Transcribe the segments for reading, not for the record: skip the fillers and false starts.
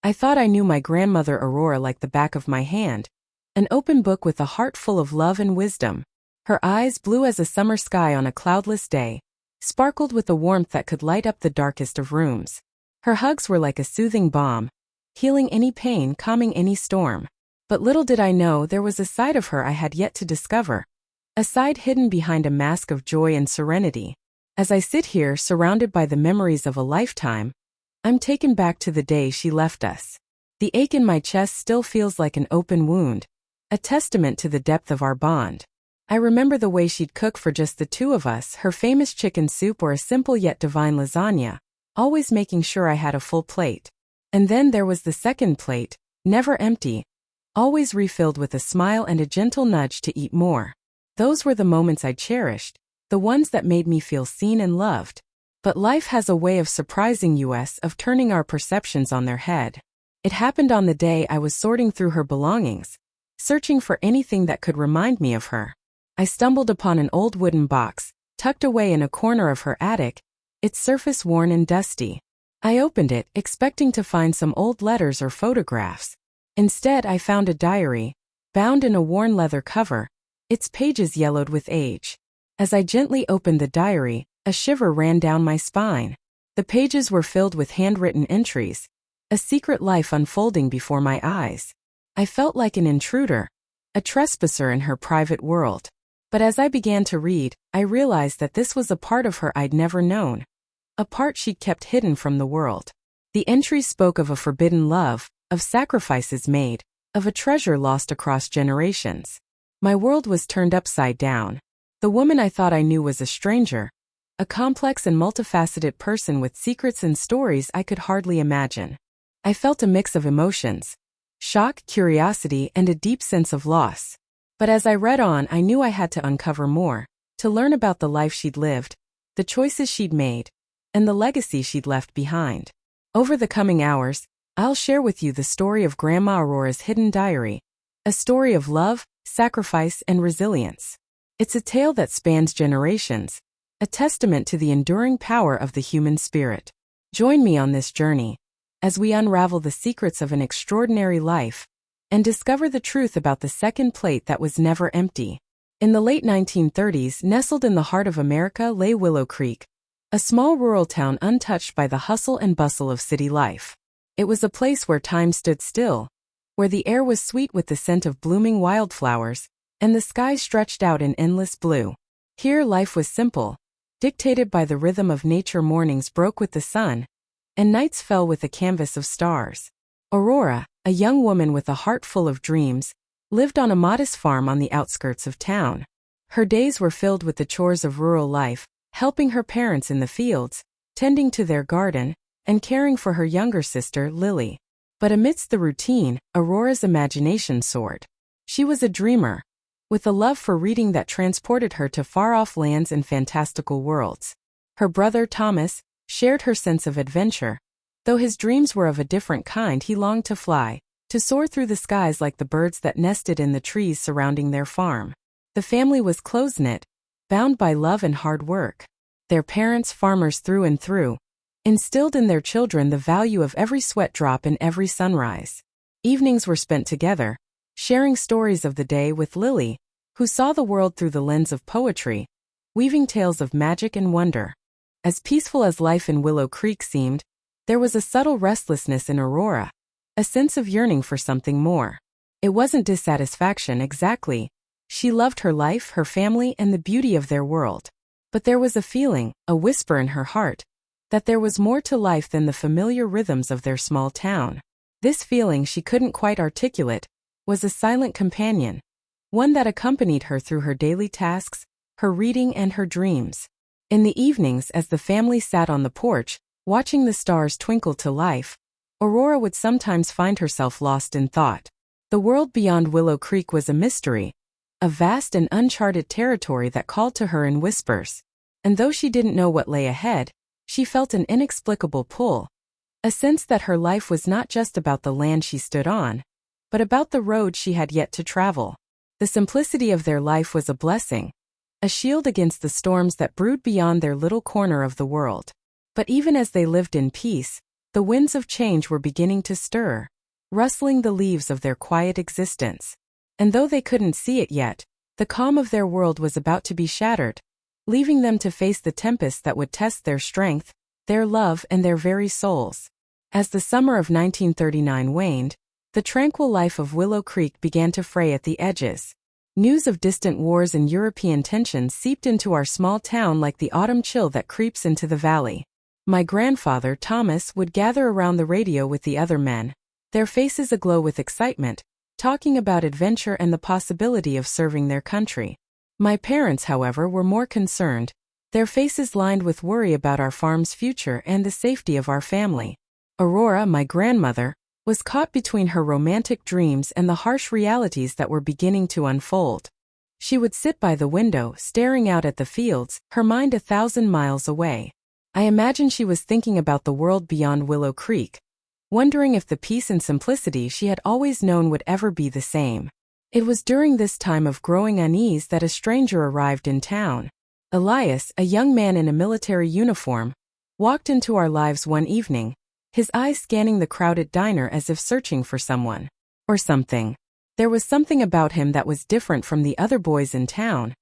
I thought I knew my grandmother Aurora like the back of my hand, an open book with a heart full of love and wisdom. Her eyes, blue as a summer sky on a cloudless day, sparkled with a warmth that could light up the darkest of rooms. Her hugs were like a soothing balm, healing any pain, calming any storm. But little did I know there was a side of her I had yet to discover, a side hidden behind a mask of joy and serenity. As I sit here, surrounded by the memories of a lifetime, I'm taken back to the day she left us. The ache in my chest still feels like an open wound, a testament to the depth of our bond. I remember the way she'd cook for just the two of us, her famous chicken soup or a simple yet divine lasagna, always making sure I had a full plate. And then there was the second plate, never empty, always refilled with a smile and a gentle nudge to eat more. Those were the moments I cherished, the ones that made me feel seen and loved. But life has a way of surprising us, of turning our perceptions on their head. It happened on the day I was sorting through her belongings, searching for anything that could remind me of her. I stumbled upon an old wooden box, tucked away in a corner of her attic, its surface worn and dusty. I opened it, expecting to find some old letters or photographs. Instead, I found a diary, bound in a worn leather cover, its pages yellowed with age. As I gently opened the diary, a shiver ran down my spine. The pages were filled with handwritten entries, a secret life unfolding before my eyes. I felt like an intruder, a trespasser in her private world. But as I began to read, I realized that this was a part of her I'd never known, a part she'd kept hidden from the world. The entries spoke of a forbidden love, of sacrifices made, of a treasure lost across generations. My world was turned upside down. The woman I thought I knew was a stranger, a complex and multifaceted person with secrets and stories I could hardly imagine. I felt a mix of emotions, shock, curiosity, and a deep sense of loss. But as I read on, I knew I had to uncover more, to learn about the life she'd lived, the choices she'd made, and the legacy she'd left behind. Over the coming hours, I'll share with you the story of Grandma Aurora's hidden diary, a story of love, sacrifice, and resilience. It's a tale that spans generations, a testament to the enduring power of the human spirit. Join me on this journey, as we unravel the secrets of an extraordinary life, and discover the truth about the second plate that was never empty. In the late 1930s, nestled in the heart of America lay Willow Creek, a small rural town untouched by the hustle and bustle of city life. It was a place where time stood still, where the air was sweet with the scent of blooming wildflowers, and the sky stretched out in endless blue. Here life was simple, dictated by the rhythm of nature. Mornings broke with the sun, and nights fell with a canvas of stars. Aurora, a young woman with a heart full of dreams, lived on a modest farm on the outskirts of town. Her days were filled with the chores of rural life, helping her parents in the fields, tending to their garden, and caring for her younger sister, Lily. But amidst the routine, Aurora's imagination soared. She was a dreamer, with a love for reading that transported her to far-off lands and fantastical worlds. Her brother, Thomas, shared her sense of adventure. Though his dreams were of a different kind, he longed to fly, to soar through the skies like the birds that nested in the trees surrounding their farm. The family was close-knit, bound by love and hard work. Their parents, farmers through and through, instilled in their children the value of every sweat drop and every sunrise. Evenings were spent together, sharing stories of the day with Lily, who saw the world through the lens of poetry, weaving tales of magic and wonder. As peaceful as life in Willow Creek seemed, there was a subtle restlessness in Aurora, a sense of yearning for something more. It wasn't dissatisfaction exactly. She loved her life, her family, and the beauty of their world. But there was a feeling, a whisper in her heart, that there was more to life than the familiar rhythms of their small town. This feeling, she couldn't quite articulate, was a silent companion, one that accompanied her through her daily tasks, her reading, and her dreams. In the evenings, as the family sat on the porch, watching the stars twinkle to life, Aurora would sometimes find herself lost in thought. The world beyond Willow Creek was a mystery, a vast and uncharted territory that called to her in whispers. And though she didn't know what lay ahead, she felt an inexplicable pull, a sense that her life was not just about the land she stood on, but about the road she had yet to travel. The simplicity of their life was a blessing, a shield against the storms that brewed beyond their little corner of the world. But even as they lived in peace, The winds of change were beginning to stir, rustling the leaves of their quiet existence. And though they couldn't see it yet, the calm of their world was about to be shattered, leaving them to face the tempest that would test their strength, their love, and their very souls. As the summer of 1939 waned, the tranquil life of Willow Creek began to fray at the edges. News of distant wars and European tensions seeped into our small town like the autumn chill that creeps into the valley. My grandfather, Thomas, would gather around the radio with the other men, their faces aglow with excitement, talking about adventure and the possibility of serving their country. My parents, however, were more concerned, their faces lined with worry about our farm's future and the safety of our family. Aurora, my grandmother, was caught between her romantic dreams and the harsh realities that were beginning to unfold. She would sit by the window, staring out at the fields, her mind 1,000 miles away. I imagine she was thinking about the world beyond Willow Creek, wondering if the peace and simplicity she had always known would ever be the same. It was during this time of growing unease that a stranger arrived in town. Elias, a young man in a military uniform, walked into our lives one evening, his eyes scanning the crowded diner as if searching for someone. Or something. There was something about him that was different from the other boys in town.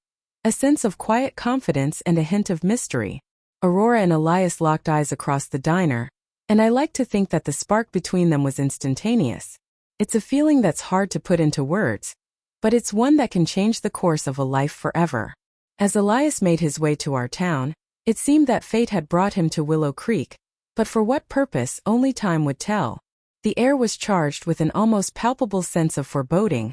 A sense of quiet confidence and a hint of mystery. Aurora and Elias locked eyes across the diner, and I like to think that the spark between them was instantaneous. It's a feeling that's hard to put into words, but it's one that can change the course of a life forever. As Elias made his way to our town, it seemed that fate had brought him to Willow Creek, but for what purpose only time would tell. The air was charged with an almost palpable sense of foreboding,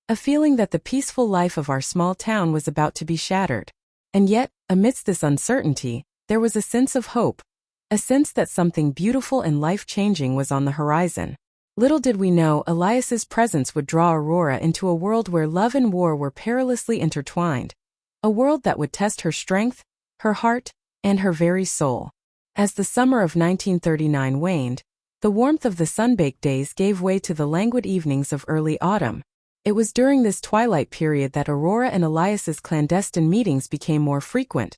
a feeling that the peaceful life of our small town was about to be shattered. And yet, amidst this uncertainty, there was a sense of hope, a sense that something beautiful and life-changing was on the horizon. Little did we know Elias's presence would draw Aurora into a world where love and war were perilously intertwined, a world that would test her strength, her heart, and her very soul. As the summer of 1939 waned, the warmth of the sun-baked days gave way to the languid evenings of early autumn. It was during this twilight period that Aurora and Elias's clandestine meetings became more frequent,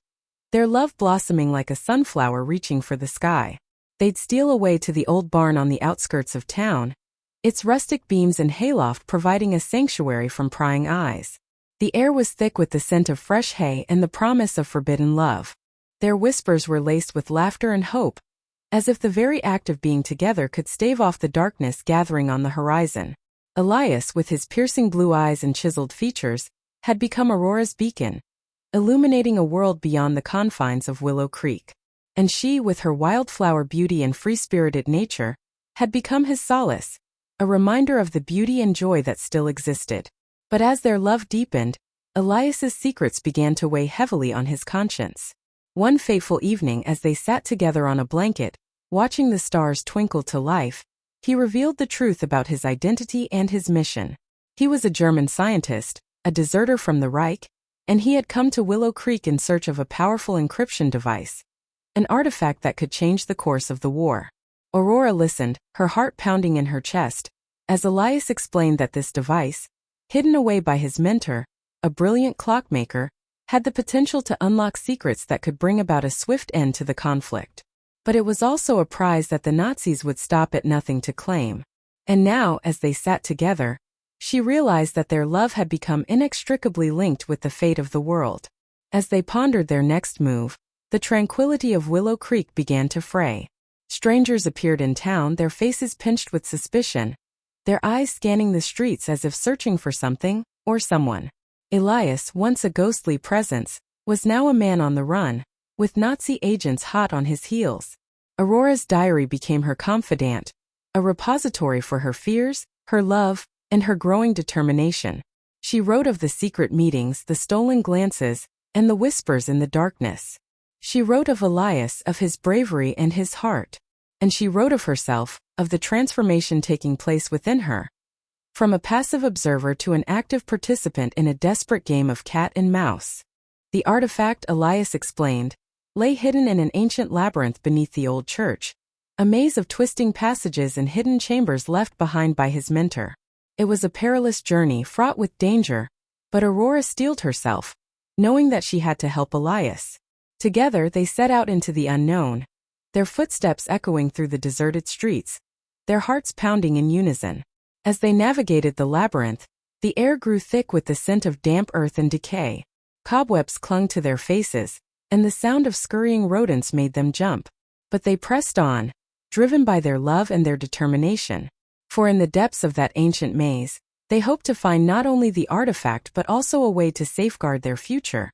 their love blossoming like a sunflower reaching for the sky. They'd steal away to the old barn on the outskirts of town, its rustic beams and hayloft providing a sanctuary from prying eyes. The air was thick with the scent of fresh hay and the promise of forbidden love. Their whispers were laced with laughter and hope, as if the very act of being together could stave off the darkness gathering on the horizon. Elias, with his piercing blue eyes and chiseled features, had become Aurora's beacon, illuminating a world beyond the confines of Willow Creek. And she, with her wildflower beauty and free-spirited nature, had become his solace, a reminder of the beauty and joy that still existed. But as their love deepened, Elias's secrets began to weigh heavily on his conscience. One fateful evening, as they sat together on a blanket, watching the stars twinkle to life, he revealed the truth about his identity and his mission. He was a German scientist, a deserter from the Reich, and he had come to Willow Creek in search of a powerful encryption device, an artifact that could change the course of the war. Aurora listened, her heart pounding in her chest, as Elias explained that this device, hidden away by his mentor, a brilliant clockmaker, had the potential to unlock secrets that could bring about a swift end to the conflict. But it was also a prize that the Nazis would stop at nothing to claim. And now, as they sat together, she realized that their love had become inextricably linked with the fate of the world. As they pondered their next move, the tranquility of Willow Creek began to fray. Strangers appeared in town, their faces pinched with suspicion, their eyes scanning the streets as if searching for something or someone. Elias, once a ghostly presence, was now a man on the run, with Nazi agents hot on his heels. Aurora's diary became her confidant, a repository for her fears, her love, and her growing determination. She wrote of the secret meetings, the stolen glances, and the whispers in the darkness. She wrote of Elias, of his bravery and his heart. And she wrote of herself, of the transformation taking place within her. From a passive observer to an active participant in a desperate game of cat and mouse. The artifact, Elias explained, lay hidden in an ancient labyrinth beneath the old church, a maze of twisting passages and hidden chambers left behind by his mentor. It was a perilous journey fraught with danger, but Aurora steeled herself, knowing that she had to help Elias. Together they set out into the unknown, their footsteps echoing through the deserted streets, their hearts pounding in unison. As they navigated the labyrinth, the air grew thick with the scent of damp earth and decay. Cobwebs clung to their faces, and the sound of scurrying rodents made them jump. But they pressed on, driven by their love and their determination. For in the depths of that ancient maze, they hoped to find not only the artifact but also a way to safeguard their future,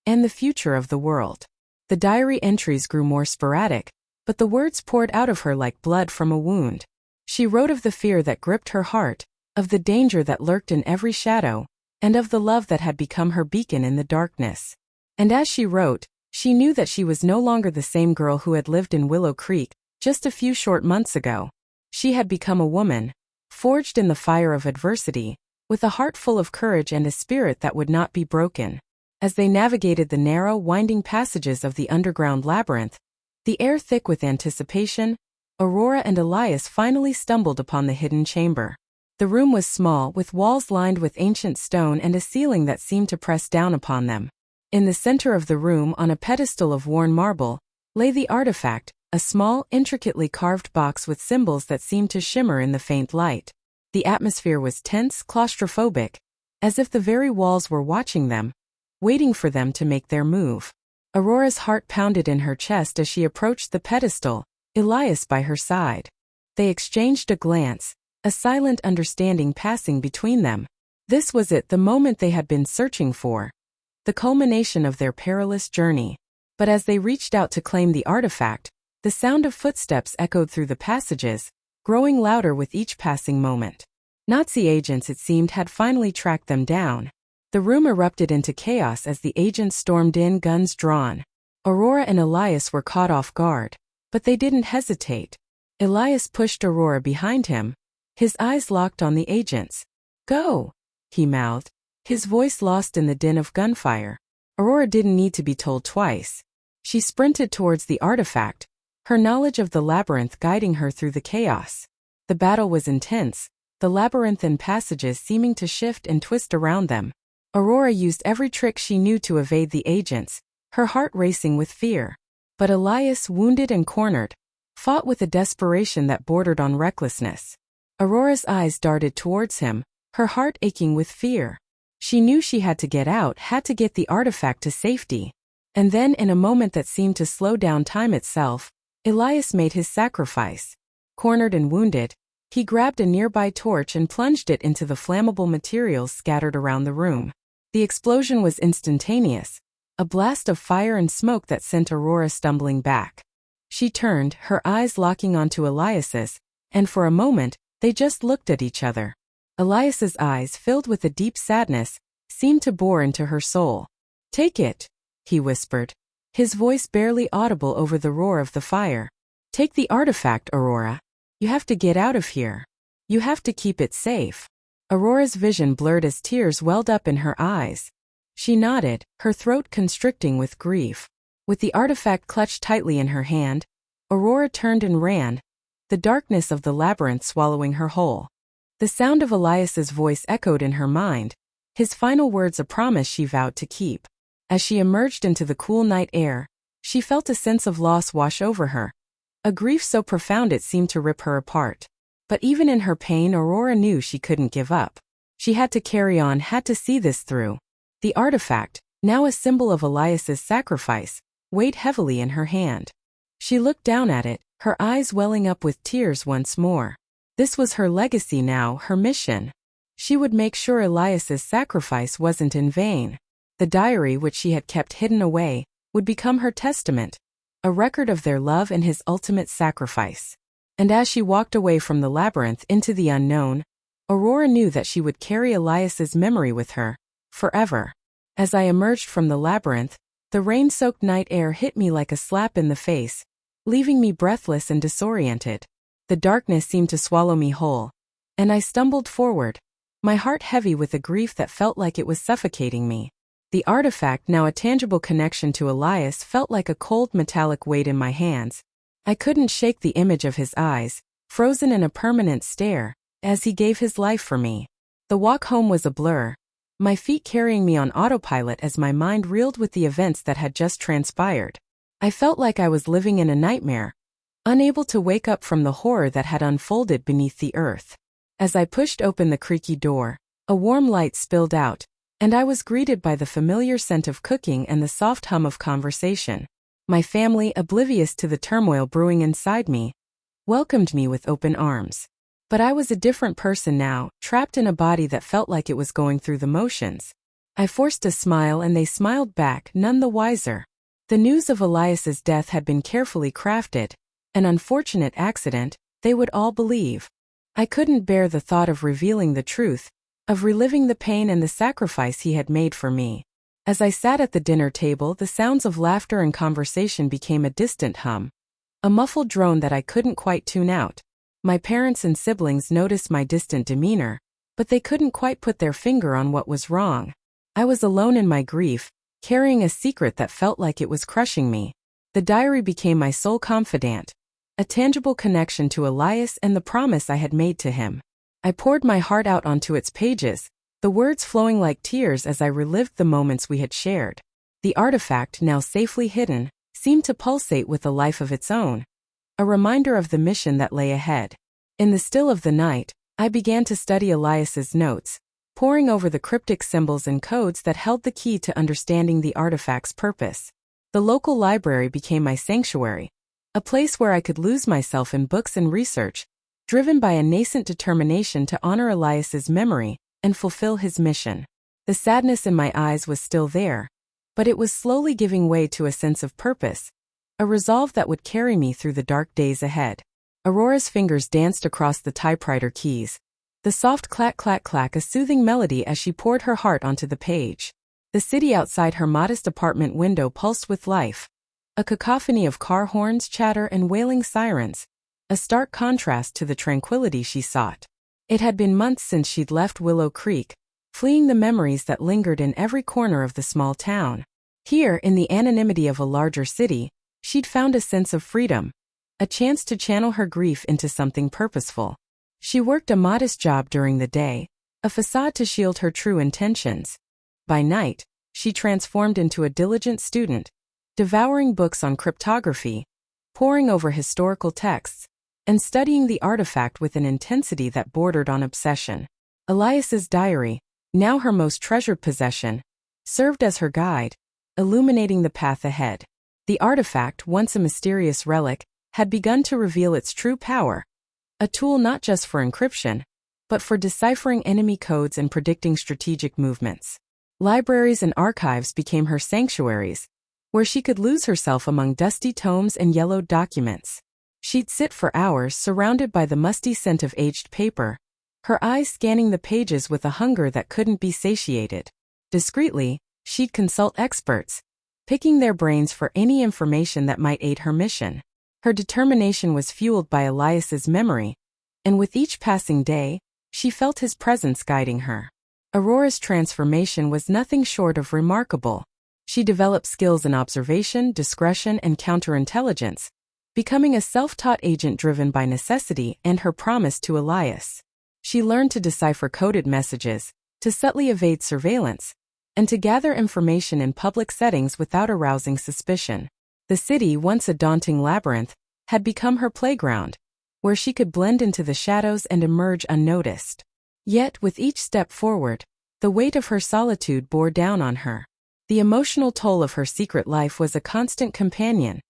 and the future of the world. The diary entries grew more sporadic, but the words poured out of her like blood from a wound. She wrote of the fear that gripped her heart, of the danger that lurked in every shadow, and of the love that had become her beacon in the darkness. And as she wrote, she knew that she was no longer the same girl who had lived in Willow Creek just a few short months ago. She had become a woman, forged in the fire of adversity, with a heart full of courage and a spirit that would not be broken. As they navigated the narrow, winding passages of the underground labyrinth, the air thick with anticipation, Aurora and Elias finally stumbled upon the hidden chamber. The room was small, with walls lined with ancient stone and a ceiling that seemed to press down upon them. In the center of the room, on a pedestal of worn marble, lay the artifact, a small, intricately carved box with symbols that seemed to shimmer in the faint light. The atmosphere was tense, claustrophobic, as if the very walls were watching them, waiting for them to make their move. Aurora's heart pounded in her chest as she approached the pedestal, Elias by her side. They exchanged a glance, a silent understanding passing between them. This was it, the moment they had been searching for, the culmination of their perilous journey. But as they reached out to claim the artifact, the sound of footsteps echoed through the passages, growing louder with each passing moment. Nazi agents, it seemed, had finally tracked them down. The room erupted into chaos as the agents stormed in, guns drawn. Aurora and Elias were caught off guard, but they didn't hesitate. Elias pushed Aurora behind him, his eyes locked on the agents. "Go," he mouthed, his voice lost in the din of gunfire. Aurora didn't need to be told twice. She sprinted towards the artifact, her knowledge of the labyrinth guiding her through the chaos. The battle was intense, the labyrinthine passages seeming to shift and twist around them. Aurora used every trick she knew to evade the agents, her heart racing with fear. But Elias, wounded and cornered, fought with a desperation that bordered on recklessness. Aurora's eyes darted towards him, her heart aching with fear. She knew she had to get out, had to get the artifact to safety. And then, in a moment that seemed to slow down time itself, Elias made his sacrifice. Cornered and wounded, he grabbed a nearby torch and plunged it into the flammable materials scattered around the room. The explosion was instantaneous, a blast of fire and smoke that sent Aurora stumbling back. She turned, her eyes locking onto Elias's, and for a moment, they just looked at each other. Elias's eyes, filled with a deep sadness, seemed to bore into her soul. "Take it," he whispered, his voice barely audible over the roar of the fire. "Take the artifact, Aurora. You have to get out of here. You have to keep it safe." Aurora's vision blurred as tears welled up in her eyes. She nodded, her throat constricting with grief. With the artifact clutched tightly in her hand, Aurora turned and ran, the darkness of the labyrinth swallowing her whole. The sound of Elias's voice echoed in her mind, his final words a promise she vowed to keep. As she emerged into the cool night air, she felt a sense of loss wash over her, a grief so profound it seemed to rip her apart. But even in her pain, Aurora knew she couldn't give up. She had to carry on, had to see this through. The artifact, now a symbol of Elias's sacrifice, weighed heavily in her hand. She looked down at it, her eyes welling up with tears once more. This was her legacy now, her mission. She would make sure Elias's sacrifice wasn't in vain. The diary, which she had kept hidden away, would become her testament, a record of their love and his ultimate sacrifice. And as she walked away from the labyrinth into the unknown, Aurora knew that she would carry Elias's memory with her, forever. As I emerged from the labyrinth, the rain-soaked night air hit me like a slap in the face, leaving me breathless and disoriented. The darkness seemed to swallow me whole, and I stumbled forward, my heart heavy with a grief that felt like it was suffocating me. The artifact, now a tangible connection to Elias, felt like a cold metallic weight in my hands. I couldn't shake the image of his eyes, frozen in a permanent stare, as he gave his life for me. The walk home was a blur, my feet carrying me on autopilot as my mind reeled with the events that had just transpired. I felt like I was living in a nightmare, unable to wake up from the horror that had unfolded beneath the earth. As I pushed open the creaky door, a warm light spilled out, and I was greeted by the familiar scent of cooking and the soft hum of conversation. My family, oblivious to the turmoil brewing inside me, welcomed me with open arms. But I was a different person now, trapped in a body that felt like it was going through the motions. I forced a smile and they smiled back, none the wiser. The news of Elias's death had been carefully crafted. An unfortunate accident, they would all believe. I couldn't bear the thought of revealing the truth, of reliving the pain and the sacrifice he had made for me. As I sat at the dinner table, the sounds of laughter and conversation became a distant hum, a muffled drone that I couldn't quite tune out. My parents and siblings noticed my distant demeanor, but they couldn't quite put their finger on what was wrong. I was alone in my grief, carrying a secret that felt like it was crushing me. The diary became my sole confidant, a tangible connection to Elias and the promise I had made to him. I poured my heart out onto its pages, the words flowing like tears as I relived the moments we had shared. The artifact, now safely hidden, seemed to pulsate with a life of its own, a reminder of the mission that lay ahead. In the still of the night, I began to study Elias's notes, poring over the cryptic symbols and codes that held the key to understanding the artifact's purpose. The local library became my sanctuary, a place where I could lose myself in books and research, driven by a nascent determination to honor Elias's memory and fulfill his mission. The sadness in my eyes was still there, but it was slowly giving way to a sense of purpose, a resolve that would carry me through the dark days ahead. Aurora's fingers danced across the typewriter keys, the soft clack-clack-clack a soothing melody as she poured her heart onto the page. The city outside her modest apartment window pulsed with life, a cacophony of car horns, chatter, and wailing sirens, a stark contrast to the tranquility she sought. It had been months since she'd left Willow Creek, fleeing the memories that lingered in every corner of the small town. Here, in the anonymity of a larger city, she'd found a sense of freedom, a chance to channel her grief into something purposeful. She worked a modest job during the day, a facade to shield her true intentions. By night, she transformed into a diligent student, devouring books on cryptography, poring over historical texts, and studying the artifact with an intensity that bordered on obsession. Elias's diary, now her most treasured possession, served as her guide, illuminating the path ahead. The artifact, once a mysterious relic, had begun to reveal its true power, a tool not just for encryption, but for deciphering enemy codes and predicting strategic movements. Libraries and archives became her sanctuaries, where she could lose herself among dusty tomes and yellowed documents. She'd sit for hours surrounded by the musty scent of aged paper, her eyes scanning the pages with a hunger that couldn't be satiated. Discreetly, she'd consult experts, picking their brains for any information that might aid her mission. Her determination was fueled by Elias's memory, and with each passing day, she felt his presence guiding her. Aurora's transformation was nothing short of remarkable. She developed skills in observation, discretion, and counterintelligence, becoming a self-taught agent driven by necessity and her promise to Elias. She learned to decipher coded messages, to subtly evade surveillance, and to gather information in public settings without arousing suspicion. The city, once a daunting labyrinth, had become her playground, where she could blend into the shadows and emerge unnoticed. Yet, with each step forward, the weight of her solitude bore down on her. The emotional toll of her secret life was a constant companion,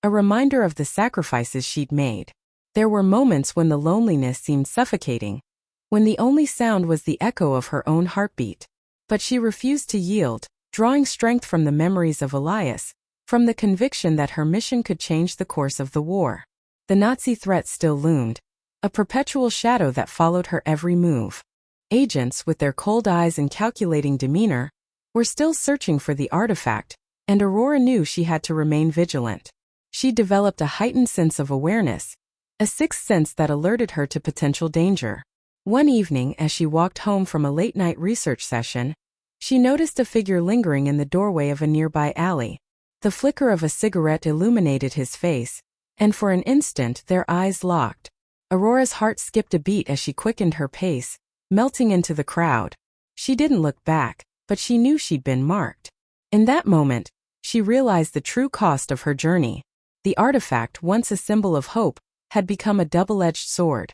a reminder of the sacrifices she'd made. There were moments when the loneliness seemed suffocating, when the only sound was the echo of her own heartbeat. But she refused to yield, drawing strength from the memories of Elias, from the conviction that her mission could change the course of the war. The Nazi threat still loomed, a perpetual shadow that followed her every move. Agents, with their cold eyes and calculating demeanor, were still searching for the artifact, and Aurora knew she had to remain vigilant. She developed a heightened sense of awareness, a sixth sense that alerted her to potential danger. One evening, as she walked home from a late-night research session, she noticed a figure lingering in the doorway of a nearby alley. The flicker of a cigarette illuminated his face, and for an instant their eyes locked. Aurora's heart skipped a beat as she quickened her pace, melting into the crowd. She didn't look back, but she knew she'd been marked. In that moment, she realized the true cost of her journey. The artifact, once a symbol of hope, had become a double-edged sword.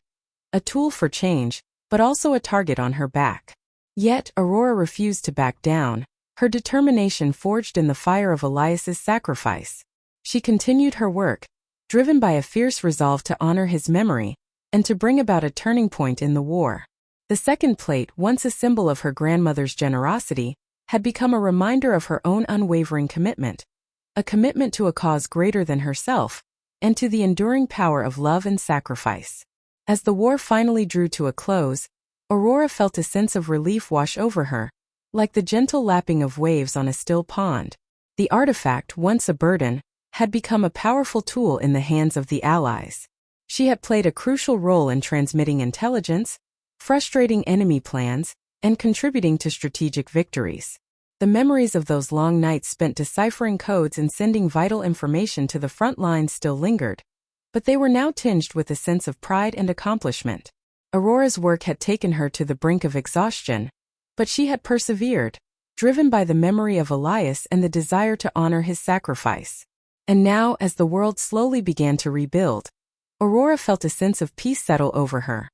A tool for change, but also a target on her back. Yet, Aurora refused to back down, her determination forged in the fire of Elias's sacrifice. She continued her work, driven by a fierce resolve to honor his memory and to bring about a turning point in the war. The second plate, once a symbol of her grandmother's generosity, had become a reminder of her own unwavering commitment. A commitment to a cause greater than herself, and to the enduring power of love and sacrifice. As the war finally drew to a close, Aurora felt a sense of relief wash over her, like the gentle lapping of waves on a still pond. The artifact, once a burden, had become a powerful tool in the hands of the Allies. She had played a crucial role in transmitting intelligence, frustrating enemy plans, and contributing to strategic victories. The memories of those long nights spent deciphering codes and sending vital information to the front lines still lingered, but they were now tinged with a sense of pride and accomplishment. Aurora's work had taken her to the brink of exhaustion, but she had persevered, driven by the memory of Elias and the desire to honor his sacrifice. And now, as the world slowly began to rebuild, Aurora felt a sense of peace settle over her.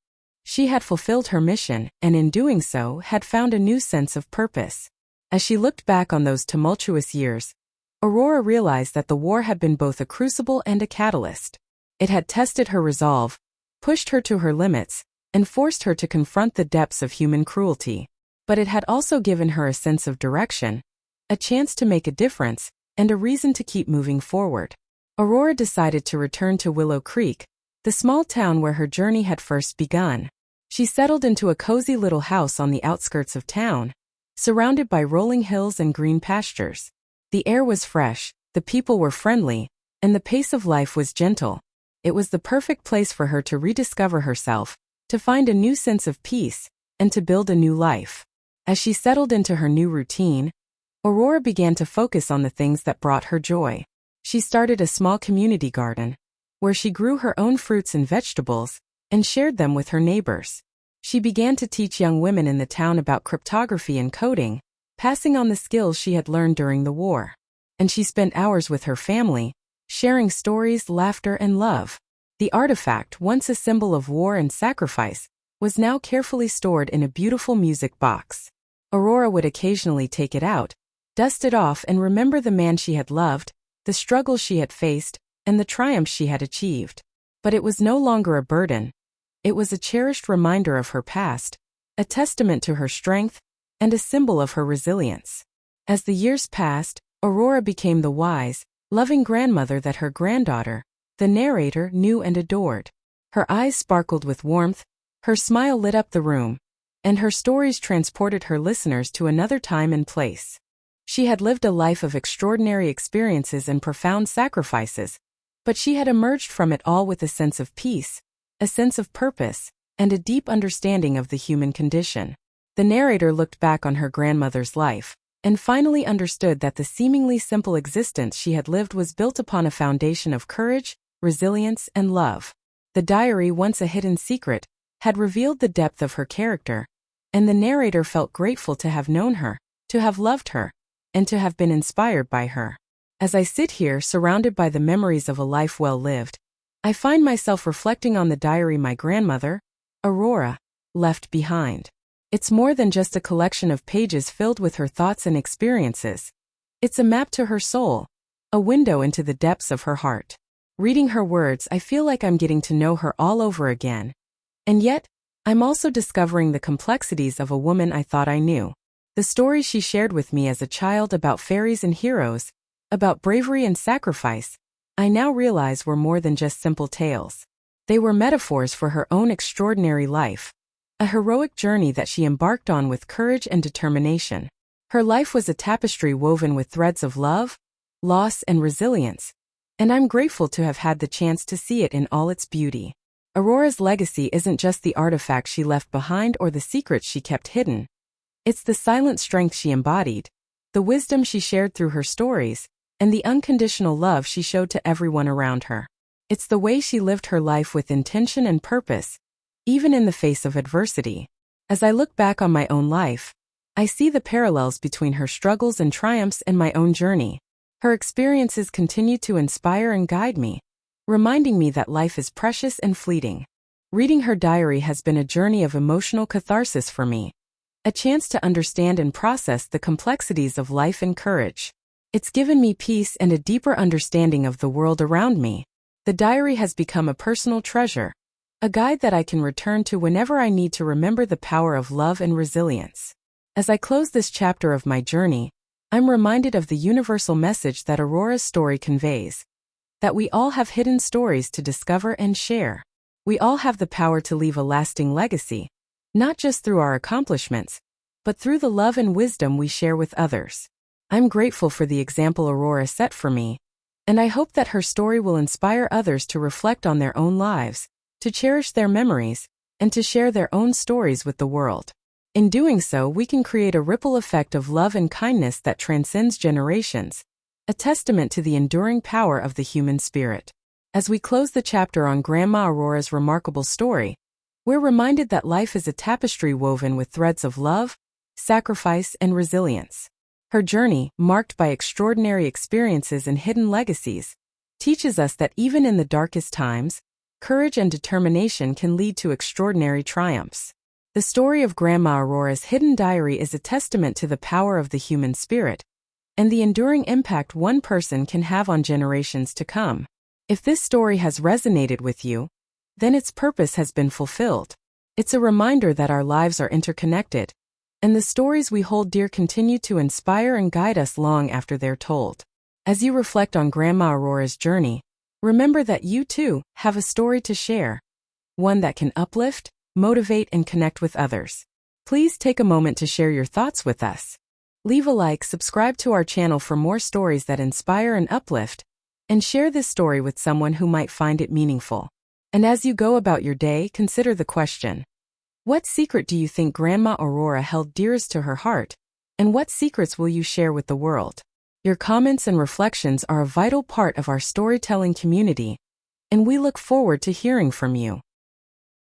She had fulfilled her mission, and in doing so, had found a new sense of purpose. As she looked back on those tumultuous years, Aurora realized that the war had been both a crucible and a catalyst. It had tested her resolve, pushed her to her limits, and forced her to confront the depths of human cruelty. But it had also given her a sense of direction, a chance to make a difference, and a reason to keep moving forward. Aurora decided to return to Willow Creek, the small town where her journey had first begun. She settled into a cozy little house on the outskirts of town, surrounded by rolling hills and green pastures. The air was fresh, the people were friendly, and the pace of life was gentle. It was the perfect place for her to rediscover herself, to find a new sense of peace, and to build a new life. As she settled into her new routine, Aurora began to focus on the things that brought her joy. She started a small community garden, where she grew her own fruits and vegetables, and shared them with her neighbors. She began to teach young women in the town about cryptography and coding, passing on the skills she had learned during the war. And she spent hours with her family, sharing stories, laughter, and love. The artifact, once a symbol of war and sacrifice, was now carefully stored in a beautiful music box. Aurora would occasionally take it out, dust it off, and remember the man she had loved, the struggles she had faced, and the triumphs she had achieved. But it was no longer a burden. It was a cherished reminder of her past, a testament to her strength, and a symbol of her resilience. As the years passed, Aurora became the wise, loving grandmother that her granddaughter, the narrator, knew and adored. Her eyes sparkled with warmth, her smile lit up the room, and her stories transported her listeners to another time and place. She had lived a life of extraordinary experiences and profound sacrifices, but she had emerged from it all with a sense of peace, a sense of purpose, and a deep understanding of the human condition. The narrator looked back on her grandmother's life, and finally understood that the seemingly simple existence she had lived was built upon a foundation of courage, resilience, and love. The diary, once a hidden secret, had revealed the depth of her character, and the narrator felt grateful to have known her, to have loved her, and to have been inspired by her. As I sit here surrounded by the memories of a life well lived, I find myself reflecting on the diary my grandmother, Aurora, left behind. It's more than just a collection of pages filled with her thoughts and experiences. It's a map to her soul, a window into the depths of her heart. Reading her words, I feel like I'm getting to know her all over again. And yet, I'm also discovering the complexities of a woman I thought I knew. The stories she shared with me as a child about fairies and heroes, about bravery and sacrifice, I now realize were more than just simple tales. They were metaphors for her own extraordinary life, a heroic journey that she embarked on with courage and determination. Her life was a tapestry woven with threads of love, loss, and resilience, and I'm grateful to have had the chance to see it in all its beauty. Aurora's legacy isn't just the artifacts she left behind or the secrets she kept hidden. It's the silent strength she embodied, the wisdom she shared through her stories, and the unconditional love she showed to everyone around her. It's the way she lived her life with intention and purpose, even in the face of adversity. As I look back on my own life, I see the parallels between her struggles and triumphs and my own journey. Her experiences continue to inspire and guide me, reminding me that life is precious and fleeting. Reading her diary has been a journey of emotional catharsis for me, a chance to understand and process the complexities of life and courage. It's given me peace and a deeper understanding of the world around me. The diary has become a personal treasure, a guide that I can return to whenever I need to remember the power of love and resilience. As I close this chapter of my journey, I'm reminded of the universal message that Aurora's story conveys, that we all have hidden stories to discover and share. We all have the power to leave a lasting legacy, not just through our accomplishments, but through the love and wisdom we share with others. I'm grateful for the example Aurora set for me, and I hope that her story will inspire others to reflect on their own lives, to cherish their memories, and to share their own stories with the world. In doing so, we can create a ripple effect of love and kindness that transcends generations, a testament to the enduring power of the human spirit. As we close the chapter on Grandma Aurora's remarkable story, we're reminded that life is a tapestry woven with threads of love, sacrifice, and resilience. Her journey, marked by extraordinary experiences and hidden legacies, teaches us that even in the darkest times, courage and determination can lead to extraordinary triumphs. The story of Grandma Aurora's hidden diary is a testament to the power of the human spirit and the enduring impact one person can have on generations to come. If this story has resonated with you, then its purpose has been fulfilled. It's a reminder that our lives are interconnected, and the stories we hold dear continue to inspire and guide us long after they're told. As you reflect on Grandma Aurora's journey, remember that you too have a story to share, one that can uplift, motivate, and connect with others. Please take a moment to share your thoughts with us. Leave a like, subscribe to our channel for more stories that inspire and uplift, and share this story with someone who might find it meaningful. And as you go about your day, consider the question: what secret do you think Grandma Aurora held dearest to her heart, and what secrets will you share with the world? Your comments and reflections are a vital part of our storytelling community, and we look forward to hearing from you.